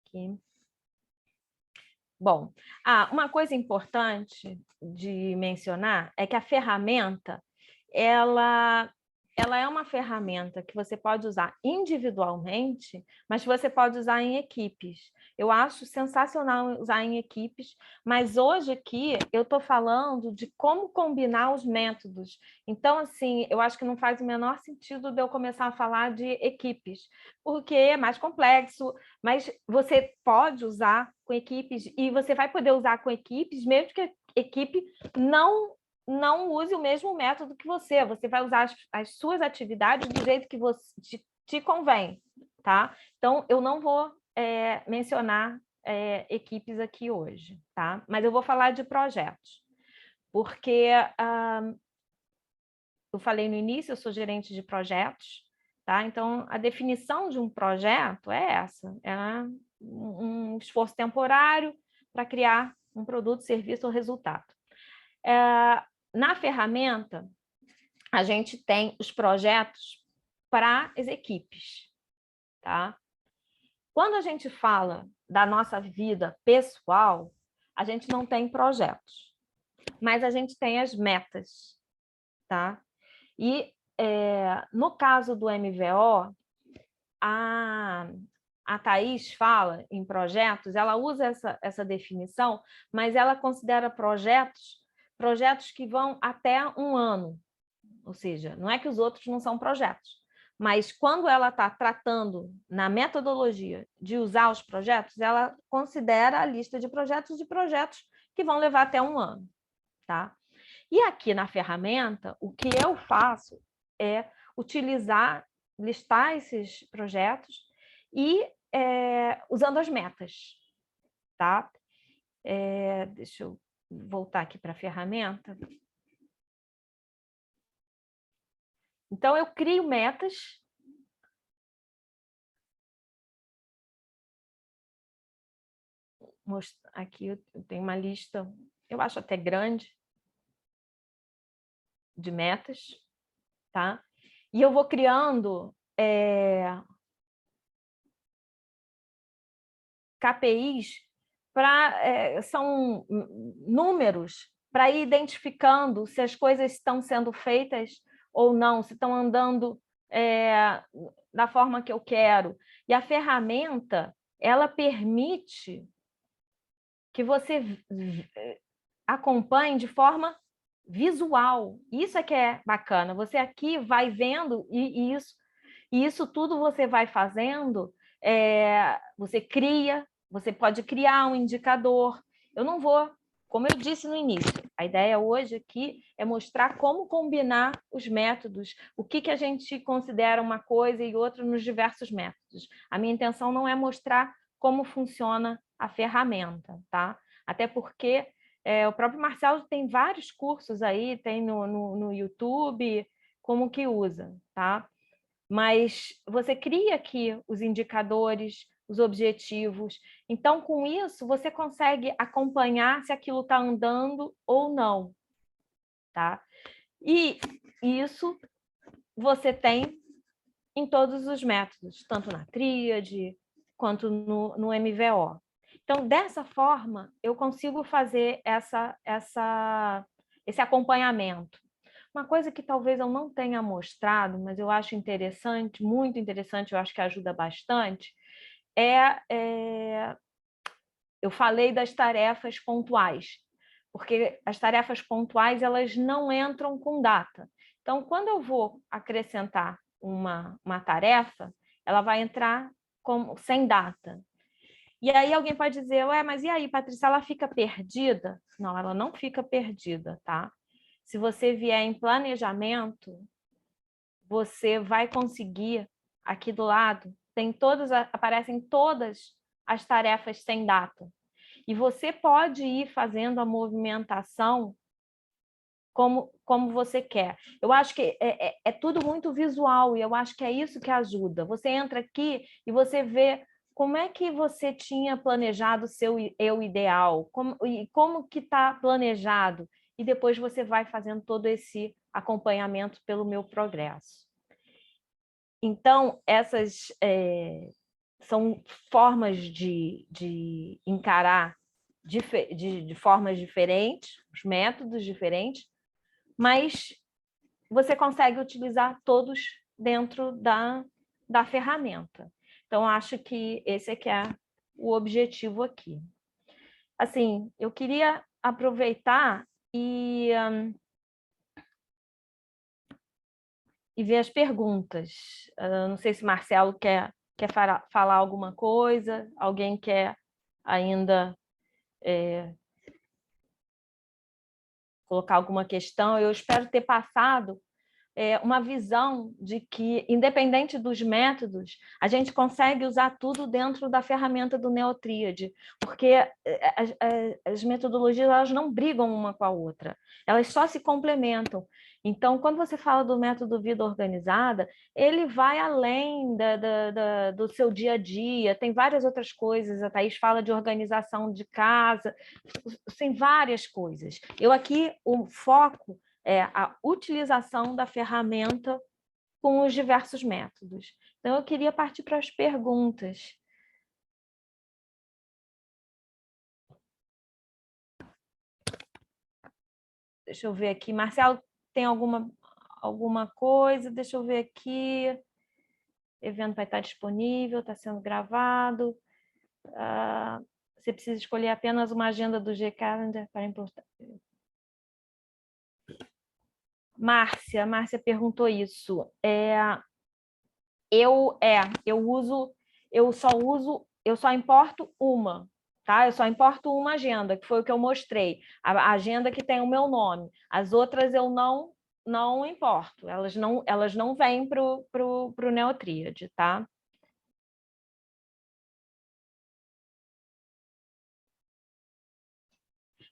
aqui. Bom, uma coisa importante de mencionar é que a ferramenta, ela é uma ferramenta que você pode usar individualmente, mas que você pode usar em equipes. Eu acho sensacional usar em equipes, mas hoje aqui eu estou falando de como combinar os métodos. Então, assim, eu acho que não faz o menor sentido de eu começar a falar de equipes, porque é mais complexo, mas você pode usar com equipes e você vai poder usar com equipes, mesmo que a equipe não use o mesmo método que você. Você vai usar as suas atividades do jeito que te convém, tá? Então, eu não vou mencionar equipes aqui hoje, tá? Mas eu vou falar de projetos, porque eu falei no início, eu sou gerente de projetos, tá? Então, a definição de um projeto é essa, é um esforço temporário para criar um produto, serviço ou resultado. Na ferramenta, a gente tem os projetos para as equipes, tá? Quando a gente fala da nossa vida pessoal, a gente não tem projetos, mas a gente tem as metas, tá? E no caso do MVO, a Thaís fala em projetos, ela usa essa definição, mas ela considera projetos que vão até 1 ano. Ou seja, não é que os outros não são projetos, mas quando ela está tratando na metodologia de usar os projetos, ela considera a lista de projetos que vão levar até 1 ano. Tá? E aqui na ferramenta, o que eu faço é listar esses projetos e usando as metas. Tá? Deixa eu voltar aqui para a ferramenta. Então, eu crio metas. Aqui eu tenho uma lista, eu acho até grande, de metas, tá? E eu vou criando KPIs, são números para ir identificando se as coisas estão sendo feitas ou não, se estão andando da forma que eu quero. E a ferramenta, ela permite que você acompanhe de forma visual. Isso é que é bacana. Você aqui vai vendo e isso tudo você vai fazendo, você cria, você pode criar um indicador. Eu não vou, como eu disse no início, a ideia hoje aqui é mostrar como combinar os métodos, o que a gente considera uma coisa e outra nos diversos métodos. A minha intenção não é mostrar como funciona a ferramenta, tá? Até porque o próprio Marcelo tem vários cursos aí, tem no YouTube, como que usa, tá? Mas você cria aqui os indicadores, os objetivos. Então, com isso, você consegue acompanhar se aquilo está andando ou não, tá? E isso você tem em todos os métodos, tanto na tríade quanto no MVO. Então, dessa forma, eu consigo fazer esse acompanhamento. Uma coisa que talvez eu não tenha mostrado, mas eu acho interessante, muito interessante, eu acho que ajuda bastante, eu falei das tarefas pontuais, porque as tarefas pontuais elas não entram com data. Então, quando eu vou acrescentar uma tarefa, ela vai entrar sem data. E aí alguém pode dizer, ué, mas e aí, Patrícia, ela fica perdida? Não, ela não fica perdida, tá? Se você vier em planejamento, você vai conseguir, aqui do lado, aparecem todas as tarefas sem data. E você pode ir fazendo a movimentação como você quer. Eu acho que é tudo muito visual e eu acho que é isso que ajuda. Você entra aqui e você vê como é que você tinha planejado o seu eu ideal, como que está planejado, e depois você vai fazendo todo esse acompanhamento pelo meu progresso. Então, essas são formas de encarar de formas diferentes, os métodos diferentes, mas você consegue utilizar todos dentro da ferramenta. Então, acho que esse é que é o objetivo aqui. Assim, eu queria aproveitar e ver as perguntas. Não sei se Marcelo quer falar alguma coisa, alguém quer ainda colocar alguma questão. Eu espero ter passado uma visão de que, independente dos métodos, a gente consegue usar tudo dentro da ferramenta do Neotríade, porque as metodologias elas não brigam uma com a outra, elas só se complementam. Então, quando você fala do método Vida Organizada, ele vai além do seu dia a dia, tem várias outras coisas, a Thaís fala de organização de casa, tem várias coisas. Eu aqui, o foco é a utilização da ferramenta com os diversos métodos. Então, eu queria partir para as perguntas. Deixa eu ver aqui. Marcelo, tem alguma coisa? Deixa eu ver aqui. O evento vai estar disponível, está sendo gravado. Você precisa escolher apenas uma agenda do G-Calendar para importar. Márcia perguntou isso. Eu só importo uma, tá? Eu só importo uma agenda, que foi o que eu mostrei, a agenda que tem o meu nome. As outras eu não importo, elas não vêm pro Neotríade, tá?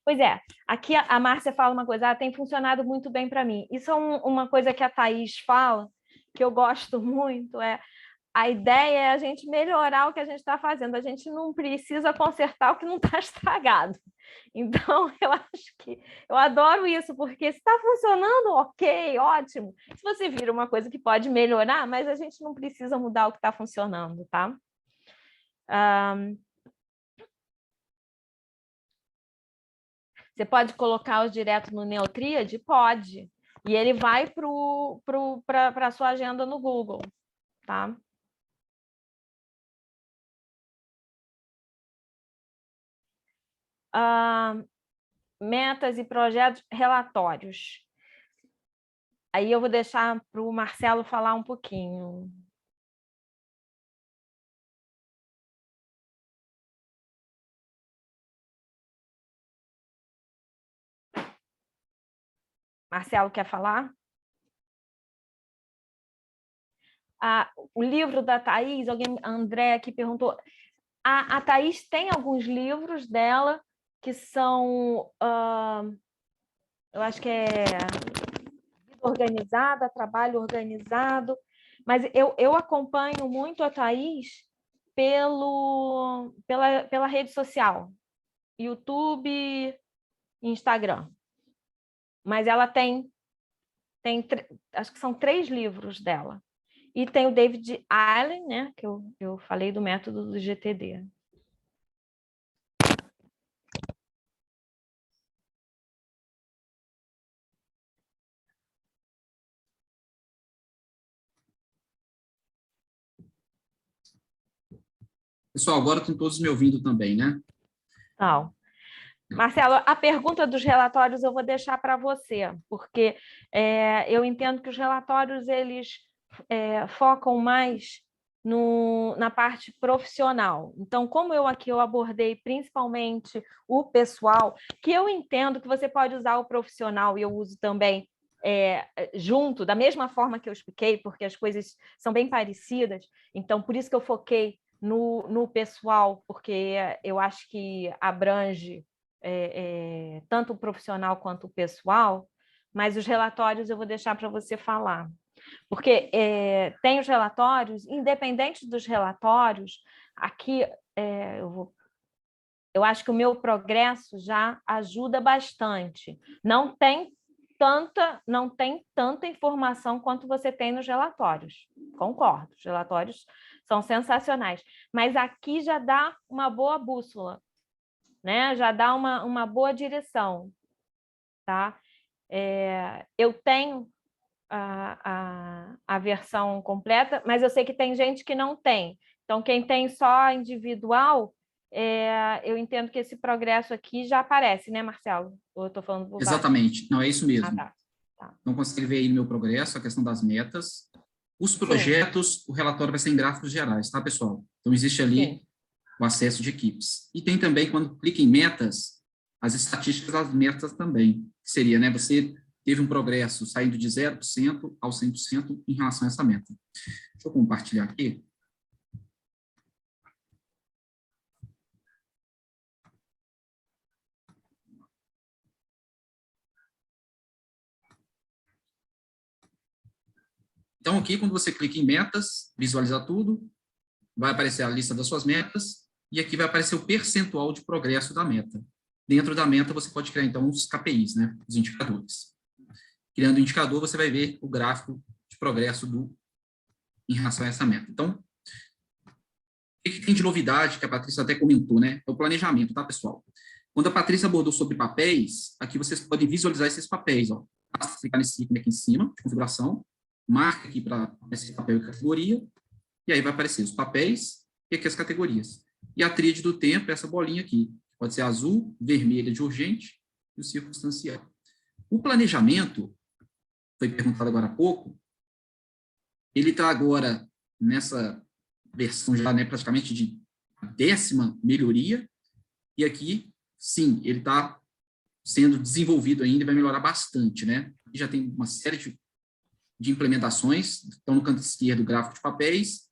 Pois é, aqui a Márcia fala uma coisa, tem funcionado muito bem para mim. Isso é uma coisa que a Thaís fala, que eu gosto muito, a ideia é a gente melhorar o que a gente está fazendo, a gente não precisa consertar o que não está estragado. Então, eu acho que eu adoro isso, porque se está funcionando, ok, ótimo. Se você vira uma coisa que pode melhorar, mas a gente não precisa mudar o que está funcionando, tá? Você pode colocar os direto no Neotríade? Pode. E ele vai para a sua agenda no Google, tá? Metas e projetos, relatórios. Aí eu vou deixar para o Marcelo falar um pouquinho. Marcelo quer falar? O livro da Thaís, a André aqui perguntou. A Thaís tem alguns livros dela que são, eu acho que é Vida Organizada, Trabalho Organizado, mas eu acompanho muito a Thaís pela rede social, YouTube e Instagram. Mas ela tem acho que são 3 livros dela. E tem o David Allen, né, que eu falei do método do GTD. Pessoal, agora estão todos me ouvindo também, né? Não. Marcelo, a pergunta dos relatórios eu vou deixar para você, porque eu entendo que os relatórios eles focam mais na parte profissional. Então, como eu abordei principalmente o pessoal, que eu entendo que você pode usar o profissional e eu uso também junto, da mesma forma que eu expliquei, porque as coisas são bem parecidas, então por isso que eu foquei no pessoal, porque eu acho que abrange tanto o profissional quanto o pessoal, mas os relatórios eu vou deixar para você falar. Porque tem os relatórios, independente dos relatórios, aqui eu acho que o meu progresso já ajuda bastante. Não tem tanta informação quanto você tem nos relatórios. concordo, os relatórios são sensacionais, mas aqui já dá uma boa bússola, né? Já dá uma boa direção, tá? Eu tenho a versão completa, mas eu sei que tem gente que não tem. Então, quem tem só individual, eu entendo que esse progresso aqui já aparece, né, Marcelo? Ou eu estou falando bobagem? Exatamente, não, é isso mesmo. Tá. Então, consegue ver aí no meu progresso a questão das metas. Os projetos, sim, o relatório vai ser em gráficos gerais, tá, pessoal? Então, existe ali, sim, o acesso de equipes. E tem também, quando clica em metas, as estatísticas das metas também. Que seria, né, você teve um progresso saindo de 0% ao 100% em relação a essa meta. Deixa eu compartilhar aqui. Então, aqui, quando você clica em metas, visualizar tudo, vai aparecer a lista das suas metas, e aqui vai aparecer o percentual de progresso da meta. Dentro da meta, você pode criar, então, os KPIs, né, os indicadores. Criando o indicador, você vai ver o gráfico de progresso em relação a essa meta. Então, o que tem de novidade, que a Patrícia até comentou, né, é o planejamento, tá, pessoal? Quando a Patrícia abordou sobre papéis, aqui vocês podem visualizar esses papéis, ó. Basta clicar nesse ícone aqui em cima, de configuração, marca aqui para esse papel e categoria, e aí vai aparecer os papéis e aqui as categorias. E a tríade do tempo é essa bolinha aqui. Pode ser azul, vermelha de urgente e o circunstancial. O planejamento, foi perguntado agora há pouco, ele está agora nessa versão já, né, praticamente de 10ª melhoria, e aqui, sim, ele está sendo desenvolvido ainda e vai melhorar bastante, né? E já tem uma série de implementações, estão no canto esquerdo o gráfico de papéis,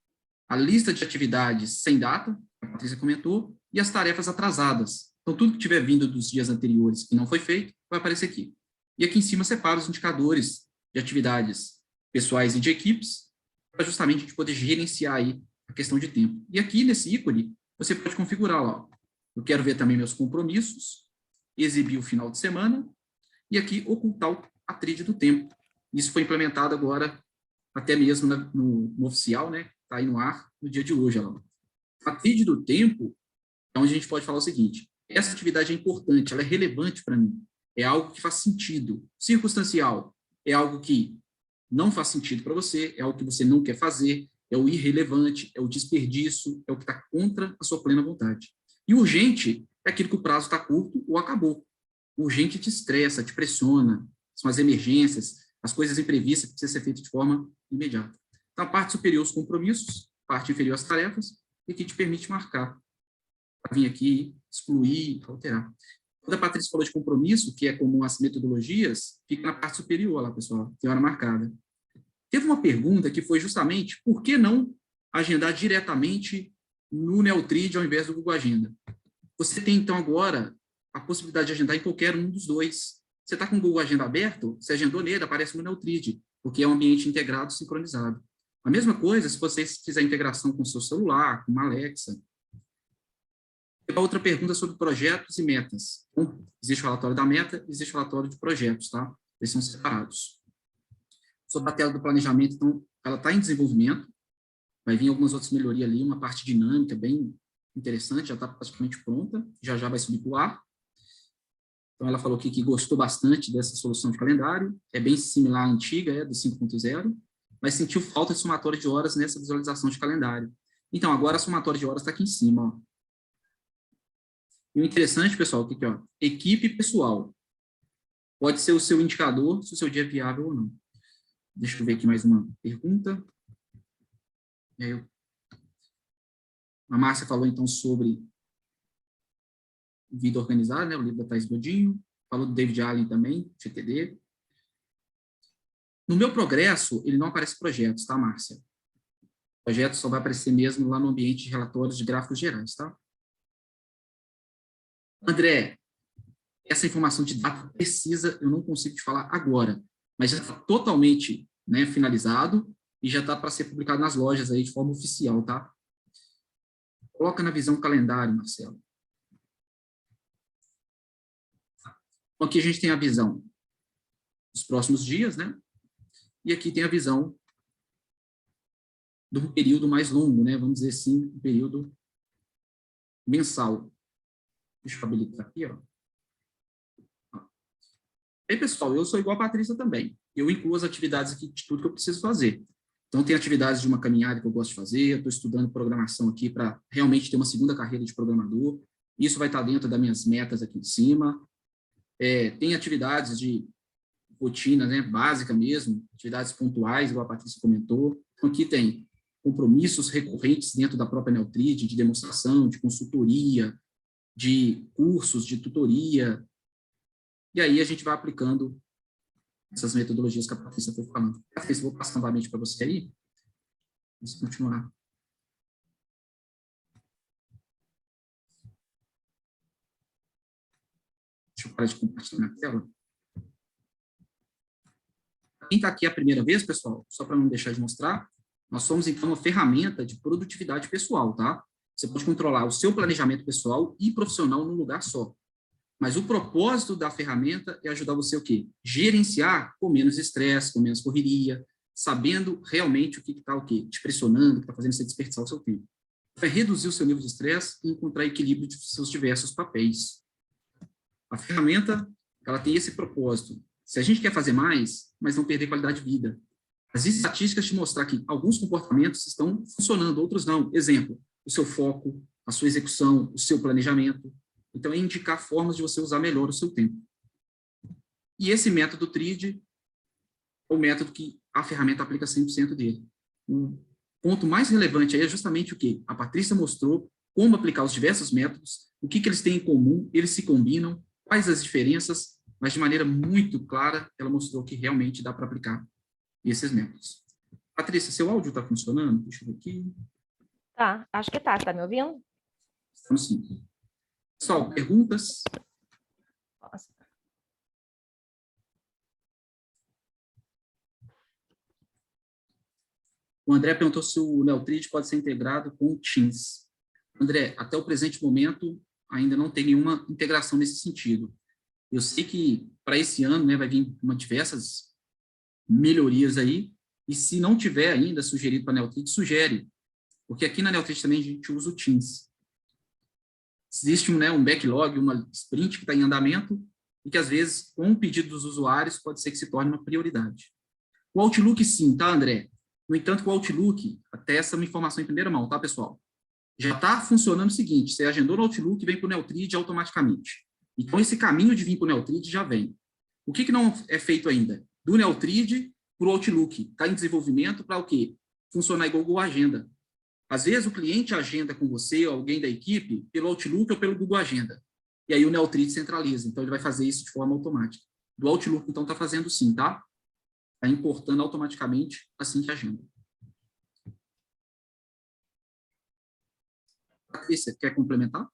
a lista de atividades sem data, a Patrícia comentou, e as tarefas atrasadas. Então, tudo que tiver vindo dos dias anteriores que não foi feito, vai aparecer aqui. E aqui em cima separa os indicadores de atividades pessoais e de equipes, para justamente a gente poder gerenciar aí a questão de tempo. E aqui nesse ícone, você pode configurar lá, ó. Eu quero ver também meus compromissos, exibir o final de semana, e aqui ocultar a tríade do tempo. Isso foi implementado agora, até mesmo no oficial, né? Está aí no ar no dia de hoje. A tríade do tempo é onde a gente pode falar o seguinte: essa atividade é importante, ela é relevante para mim, é algo que faz sentido. Circunstancial é algo que não faz sentido para você, é algo que você não quer fazer, é o irrelevante, é o desperdício, é o que está contra a sua plena vontade. E urgente é aquilo que o prazo está curto ou acabou. O urgente te estressa, te pressiona, são as emergências, as coisas imprevistas que precisam ser feitas de forma imediata. Então, a parte superior, os compromissos, a parte inferior, as tarefas, e que te permite marcar, para vir aqui, excluir, alterar. Quando a Patrícia falou de compromisso, que é comum às metodologias, fica na parte superior lá, pessoal, tem hora marcada. Teve uma pergunta que foi justamente, por que não agendar diretamente no Neutrid ao invés do Google Agenda? Você tem, então, agora a possibilidade de agendar em qualquer um dos dois. Você está com o Google Agenda aberto, você agendou nele, aparece no Neutrid, porque é um ambiente integrado, sincronizado. A mesma coisa se você fizer integração com o seu celular, com uma Alexa. E a outra pergunta sobre projetos e metas. Então, existe o relatório da meta, existe o relatório de projetos, tá? Eles são separados. Sobre a tela do planejamento, então, ela está em desenvolvimento, vai vir algumas outras melhorias ali, uma parte dinâmica bem interessante, já está praticamente pronta, já vai subir para o ar. Então, ela falou aqui que gostou bastante dessa solução de calendário, é bem similar à antiga, do 5.0, mas sentiu falta de somatório de horas nessa visualização de calendário. Então, agora a somatória de horas está aqui em cima, ó. E o interessante, pessoal, aqui, ó, equipe pessoal. Pode ser o seu indicador se o seu dia é viável ou não. Deixa eu ver aqui mais uma pergunta. A Márcia falou, então, sobre Vida Organizada, né, o livro da Thais Godinho. Falou do David Allen também, GTD. No meu progresso, ele não aparece projetos, tá, Márcia? Projetos só vai aparecer mesmo lá no ambiente de relatórios de gráficos gerais, tá? André, essa informação de data precisa, eu não consigo te falar agora, mas já está totalmente, né, finalizado e já está para ser publicado nas lojas aí de forma oficial, tá? Coloca na visão calendário, Marcelo. Então, aqui a gente tem a visão dos próximos dias, né? E aqui tem a visão do período mais longo, né? Vamos dizer assim, um período mensal. Deixa eu habilitar aqui, ó. E aí, pessoal, eu sou igual a Patrícia também. Eu incluo as atividades aqui de tudo que eu preciso fazer. Então, tem atividades de uma caminhada que eu gosto de fazer, eu estou estudando programação aqui para realmente ter uma segunda carreira de programador. Isso vai estar dentro das minhas metas aqui em cima. Tem atividades de rotina, né, básica mesmo, atividades pontuais, igual a Patrícia comentou. Então, aqui tem compromissos recorrentes dentro da própria Neutrid, de demonstração, de consultoria, de cursos, de tutoria. E aí a gente vai aplicando essas metodologias que a Patrícia foi falando. Patrícia, vou passar novamente para você aí. Vamos continuar. Deixa eu parar de compartilhar na tela. Quem está aqui a primeira vez, pessoal, só para não deixar de mostrar, nós somos, então, uma ferramenta de produtividade pessoal, tá? Você pode controlar o seu planejamento pessoal e profissional num lugar só. Mas o propósito da ferramenta é ajudar você o quê? Gerenciar com menos estresse, com menos correria, sabendo realmente o que está o quê? Te pressionando, o que está fazendo você desperdiçar o seu tempo. Vai reduzir o seu nível de estresse e encontrar equilíbrio de seus diversos papéis. A ferramenta, ela tem esse propósito. Se a gente quer fazer mais, mas não perder qualidade de vida. As estatísticas te mostram que alguns comportamentos estão funcionando, outros não. Exemplo, o seu foco, a sua execução, o seu planejamento. Então, é indicar formas de você usar melhor o seu tempo. E esse método TRID é o método que a ferramenta aplica 100% dele. O ponto mais relevante aí é justamente o que a Patrícia mostrou, como aplicar os diversos métodos, o que eles têm em comum, eles se combinam, quais as diferenças, mas de maneira muito clara, ela mostrou que realmente dá para aplicar esses métodos. Patrícia, seu áudio está funcionando? Deixa eu ver aqui. Tá, acho que tá. Tá me ouvindo? Estamos sim. Pessoal, perguntas? Nossa. O André perguntou se o Neutrid pode ser integrado com o Teams. André, até o presente momento, ainda não tem nenhuma integração nesse sentido. Eu sei que para esse ano, né, vai vir diversas melhorias aí, e se não tiver ainda sugerido para a Neutrid, sugere, porque aqui na Neutrid também a gente usa o Teams. Existe um backlog, uma sprint que está em andamento, e que às vezes, com o pedido dos usuários, pode ser que se torne uma prioridade. O Outlook sim, tá, André? No entanto, o Outlook, até essa é uma informação em primeira mão, tá, pessoal? Já está funcionando o seguinte, você agendou no Outlook e vem para o Neutrid automaticamente. Então, esse caminho de vir para o Neutrid já vem. O que não é feito ainda? Do Neutrid para o Outlook. Está em desenvolvimento para o quê? Funcionar igual o Google Agenda. Às vezes, o cliente agenda com você, ou alguém da equipe, pelo Outlook ou pelo Google Agenda. E aí o Neutrid centraliza. Então, ele vai fazer isso de forma automática. Do Outlook, então, está fazendo sim, tá? Está importando automaticamente assim que agenda. Patrícia, quer complementar?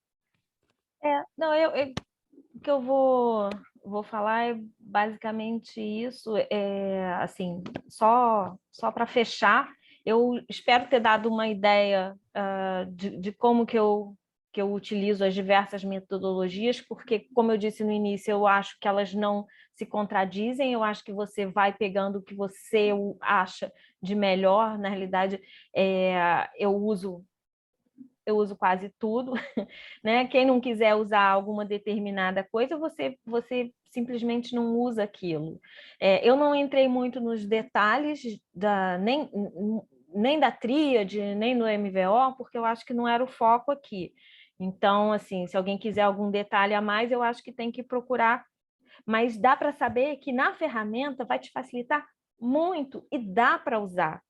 Não, o que eu vou falar é basicamente isso. Assim, só para fechar, eu espero ter dado uma ideia de como que eu utilizo as diversas metodologias, porque, como eu disse no início, eu acho que elas não se contradizem, eu acho que você vai pegando o que você acha de melhor. Na realidade, eu uso quase tudo, né? Quem não quiser usar alguma determinada coisa, você simplesmente não usa aquilo. Eu não entrei muito nos detalhes nem da tríade, nem do MVO, porque eu acho que não era o foco aqui. Então, assim, se alguém quiser algum detalhe a mais, eu acho que tem que procurar. Mas dá para saber que na ferramenta vai te facilitar muito e dá para usar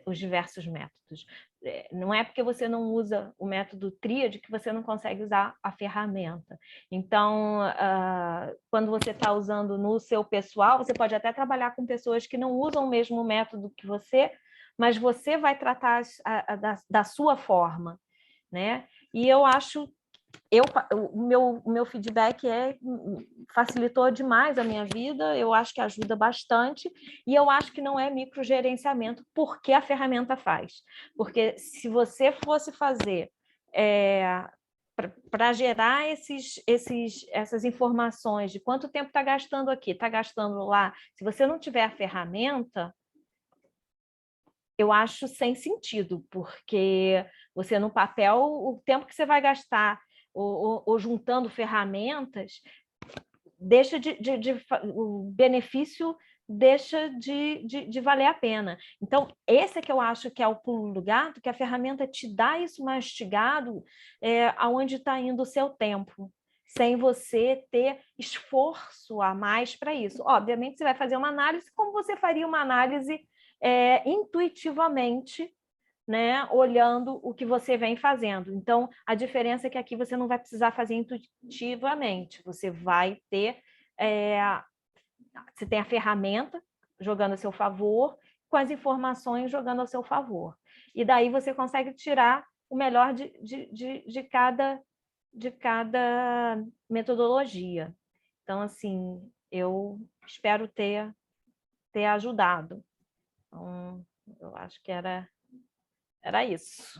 os diversos métodos. Não é porque você não usa o método tríade que você não consegue usar a ferramenta. Então, quando você está usando no seu pessoal, você pode até trabalhar com pessoas que não usam o mesmo método que você, mas você vai tratar da sua forma, né? E eu acho o meu feedback facilitou demais a minha vida, eu acho que ajuda bastante, e eu acho que não é microgerenciamento, porque a ferramenta faz. Porque se você fosse fazer para gerar essas informações de quanto tempo está gastando aqui, está gastando lá, se você não tiver a ferramenta, eu acho sem sentido, porque você no papel, o tempo que você vai gastar ou juntando ferramentas, deixa o benefício deixa de valer a pena. Então, esse é que eu acho que é o pulo do gato, que a ferramenta te dá isso mastigado aonde está indo o seu tempo, sem você ter esforço a mais para isso. Obviamente, você vai fazer uma análise como você faria uma análise intuitivamente, né, olhando o que você vem fazendo. Então, a diferença é que aqui você não vai precisar fazer intuitivamente, você vai ter, você tem a ferramenta jogando a seu favor, com as informações jogando a seu favor. E daí você consegue tirar o melhor de cada metodologia. Então, assim, eu espero ter ajudado. Então, eu acho que era isso.